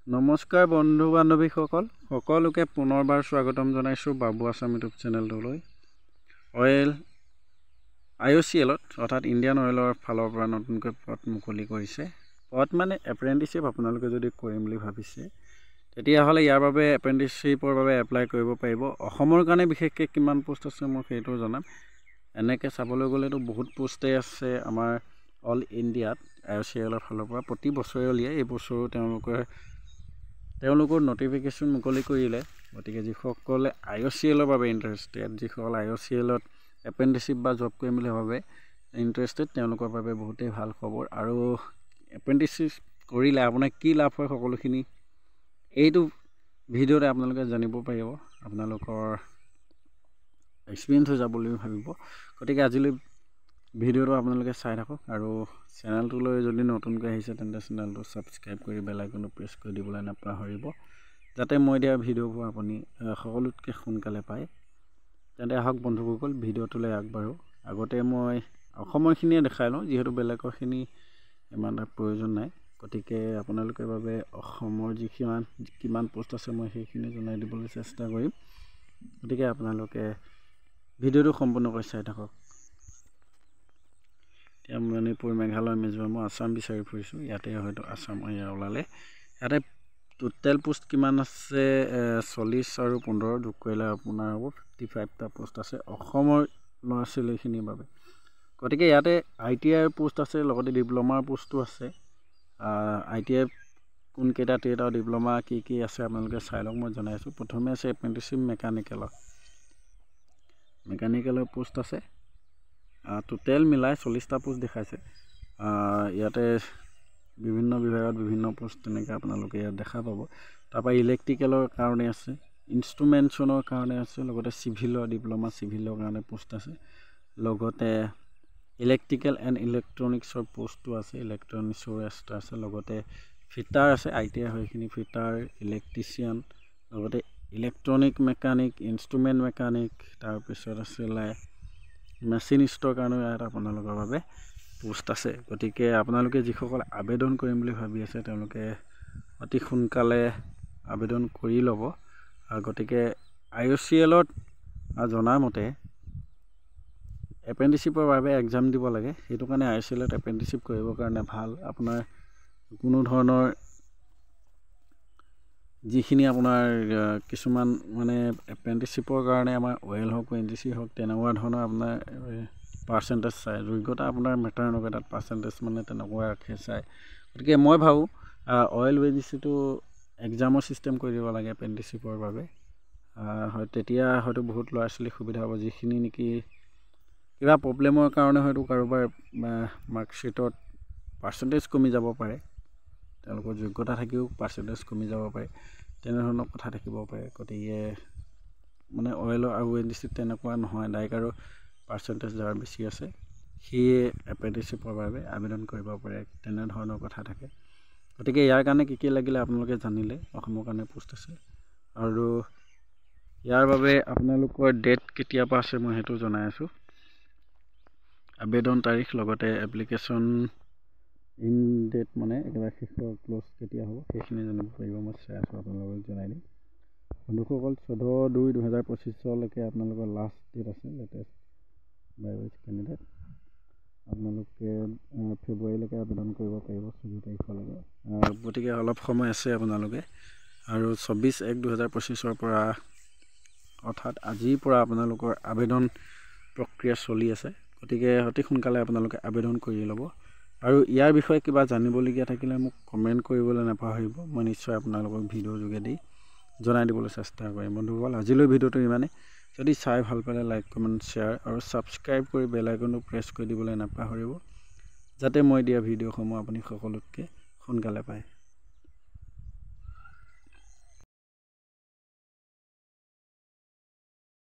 নমস্কাৰ বন্ধু বান্ধৱীসকল সকলোকে পুনৰবাৰ স্বাগতম জনাইছোঁ বাবু আছাম ইউটিউব চেনেলটোলৈ। অইল IOCLত অৰ্থাৎ ইণ্ডিয়ান অইলৰ ফালৰ পৰা নতুনকৈ পদ মুকলি কৰিছে। পদ মানে এপ্ৰেণ্টিছশ্বিপ আপোনালোকে যদি কৰিম বুলি ভাবিছে তেতিয়াহ'লে ইয়াৰ বাবে এপ্ৰেণ্টিছশ্বিপৰ বাবে এপ্লাই কৰিব পাৰিব। অসমৰ কাৰণে বিশেষকৈ কিমান পোষ্ট আছে মই সেইটো জনাম। এনেকৈ চাবলৈ গ'লেতো বহুত পোষ্টেই আছে আমাৰ অল ইণ্ডিয়াত IOCLৰ ফালৰ পৰা প্ৰতি বছৰে উলিয়াই। এই বছৰো তেওঁলোকৰ নটিফিকেশ্যন মুকলি কৰিলে। গতিকে যিসকলে IOCLৰ বাবে ইণ্টাৰেষ্টেড, যিসকল IOCLত এপ্ৰেণ্টিছশ্বিপ বা জব কৰিম বুলি ভাবে ইণ্টাৰেষ্টেড, তেওঁলোকৰ বাবে বহুতেই ভাল খবৰ। আৰু এপ্ৰেণ্টিছশ্বিপ কৰিলে আপোনাৰ কি লাভ হয় সকলোখিনি এইটো ভিডিঅ'তে আপোনালোকে জানিব পাৰিব। আপোনালোকৰ এক্সপিৰিয়েঞ্চ হৈ যাব বুলি ভাবিব। গতিকে আজিলৈ ভিডিঅ'টো আপোনালোকে চাই থাকক আৰু চেনেলটোলৈ যদি নতুনকৈ আহিছে তেন্তে চেনেলটো ছাবস্ক্ৰাইব কৰি বেল আইকনটো প্ৰেছ কৰি দিবলৈ নাপাহৰিব, যাতে মই দিয়া ভিডিঅ'বোৰ আপুনি সকলোতকৈ সোনকালে পায়। তেন্তে আহক বন্ধুসকল ভিডিঅ'টোলৈ আগবাঢ়ো। আগতে মই অসমৰখিনিয়ে দেখাই লওঁ, যিহেতু বেলেগৰখিনি ইমান এটা প্ৰয়োজন নাই। গতিকে আপোনালোকৰ বাবে অসমৰ কিমান পোষ্ট আছে মই সেইখিনি জনাই দিবলৈ চেষ্টা কৰিম। গতিকে আপোনালোকে ভিডিঅ'টো সম্পূৰ্ণকৈ চাই থাকক। এতিয়া মণিপুৰ, মেঘালয়, মিজোৰাম, মই আছাম বিচাৰি ফুৰিছোঁ। ইয়াতে হয়তো আছাম ওলালে। ইয়াতে টোটেল পোষ্ট কিমান আছে 40 আৰু 15 যোগ কৰিলে আপোনাৰ হ'ব 55টা পোষ্ট আছে অসমৰ ল'ৰা ছোৱালীখিনিৰ বাবে। গতিকে ইয়াতে ITI পোষ্ট আছে, লগতে ডিপ্ল'মাৰ পোষ্টো আছে। ITI কোনকেইটা ট্ৰেড আৰু ডিপ্ল'মা কি আছে আপোনালোকে চাই লওক, মই জনাই আছোঁ। প্ৰথমে আছে এপ্ৰেণ্টিছশ্বিপ মেকানিকেলৰ পোষ্ট আছে। টোটেল মিলাই 40টা পোষ্ট দেখাইছে। ইয়াতে বিভিন্ন বিভাগত বিভিন্ন পোষ্ট তেনেকৈ আপোনালোকে ইয়াত দেখা পাব। তাৰপৰা ইলেক্ট্ৰিকেলৰ কাৰণে আছে, ইনষ্ট্ৰুমেণ্টছনৰ কাৰণে আছে, লগতে চিভিলৰ ডিপ্ল'মা চিভিলৰ কাৰণে পোষ্ট আছে, লগতে ইলেক্ট্ৰিকেল এণ্ড ইলেক্ট্ৰনিক্সৰ পোষ্টটো আছে, ইলেক্ট্ৰনিক্সৰ এক্সট্ৰা আছে, লগতে ফিটাৰ আছে। ITI হয় এইখিনি ফিটাৰ, ইলেক্ট্ৰিচিয়ান, লগতে ইলেক্ট্ৰনিক মেকানিক, ইনষ্ট্ৰুমেণ্ট মেকানিক, তাৰপিছত আছিলে মেচিনিষ্টৰ কাৰণেও ইয়াত আপোনালোকৰ বাবে পোষ্ট আছে। গতিকে আপোনালোকে যিসকল আবেদন কৰিম বুলি ভাবি আছে তেওঁলোকে অতি সোনকালে আবেদন কৰি ল'ব। গতিকে IOCLত জনাৰ মতে এপ্ৰেণ্টিছশ্বিপৰ বাবে এক্সাম দিব লাগে। সেইটো কাৰণে IOCLত এপ্ৰেণ্টিছশ্বিপ কৰিবৰ কাৰণে ভাল। আপোনাৰ কোনো ধৰণৰ যিখিনি আপোনাৰ কিছুমান মানে এপ্ৰেণ্টিছশ্বিপৰ কাৰণে আমাৰ অইল হওক NGC হওক তেনেকুৱা ধৰণৰ আপোনাৰ পাৰ্চেণ্টেজ চাই, যোগ্যতা আপোনাৰ মেটাৰ নকৰে তাত, পাৰ্চেণ্টেজ মানে তেনেকুৱা ৰাখে চাই। গতিকে মই ভাবোঁ অইল NGCটো এক্সামৰ ছিষ্টেম কৰি দিব লাগে এপ্ৰেণ্টিছশ্বিপৰ বাবে। হয় তেতিয়া হয়তো বহুত ল'ৰা ছোৱালীৰ সুবিধা হ'ব, যিখিনি নেকি কিবা প্ৰব্লেমৰ কাৰণে হয়তো কাৰোবাৰ মাৰ্কশ্বিটত পাৰ্চেণ্টেজ কমি যাব পাৰে, তেওঁলোকৰ যোগ্যতা থাকিও পাৰ্চেণ্টেজ কমি যাব পাৰে, তেনেধৰণৰ কথা থাকিব পাৰে। গতিকে মানে অইলৰ আৰু NGCত তেনেকুৱা নহয়, ডাইৰেক্ট আৰু পাৰ্চেণ্টেজ যাৰ বেছি আছে সিয়ে এপ্ৰেণ্টিছশ্বিপৰ বাবে আবেদন কৰিব পাৰে, তেনেধৰণৰ কথা থাকে। গতিকে ইয়াৰ কাৰণে কি লাগিলে আপোনালোকে জানিলে। অসমৰ কাৰণে পোষ্ট আছে আৰু ইয়াৰ বাবে আপোনালোকৰ ডেট কেতিয়াৰ পৰা আছে মই সেইটো জনাই আছোঁ। আবেদন তাৰিখ, লগতে এপ্লিকেশ্যন ইন ডেট মানে একেবাৰে শেষৰ ক্ল'জ কেতিয়া হ'ব সেইখিনি জানিব পাৰিব। মই চাই আছোঁ আপোনালোকক জনাই দিম। বন্ধুসকল 14/2/2025 আপোনালোকৰ লাষ্ট ডেট আছে লেটেষ্ট বায়'ৱেজ কেণ্ডিডেট। আপোনালোকে ফেব্ৰুৱাৰীলৈকে আবেদন কৰিব পাৰিব, 14 তাৰিখলৈকে। গতিকে অলপ সময় আছে আপোনালোকে। আৰু 24/1/2025 পৰা অৰ্থাৎ আজিৰ পৰা আপোনালোকৰ আবেদন প্ৰক্ৰিয়া চলি আছে। গতিকে অতি সোনকালে আপোনালোকে আবেদন কৰি ল'ব। আৰু ইয়াৰ বিষয়ে কিবা জানিবলগীয়া থাকিলে মোক কমেণ্ট কৰিবলৈ নাপাহৰিব, মই নিশ্চয় আপোনালোকক ভিডিঅ'ৰ যোগেদি জনাই দিবলৈ চেষ্টা কৰিম। বন্ধুসকল আজিলৈ ভিডিঅ'টো ইমানেই। যদি চাই ভাল পালে লাইক, কমেণ্ট, শ্বেয়াৰ আৰু ছাবস্ক্ৰাইব কৰি বেল আইকনটো প্ৰেছ কৰি দিবলৈ নাপাহৰিব, যাতে মই দিয়া ভিডিঅ'সমূহ আপুনি সকলোতকৈ সোনকালে পায়।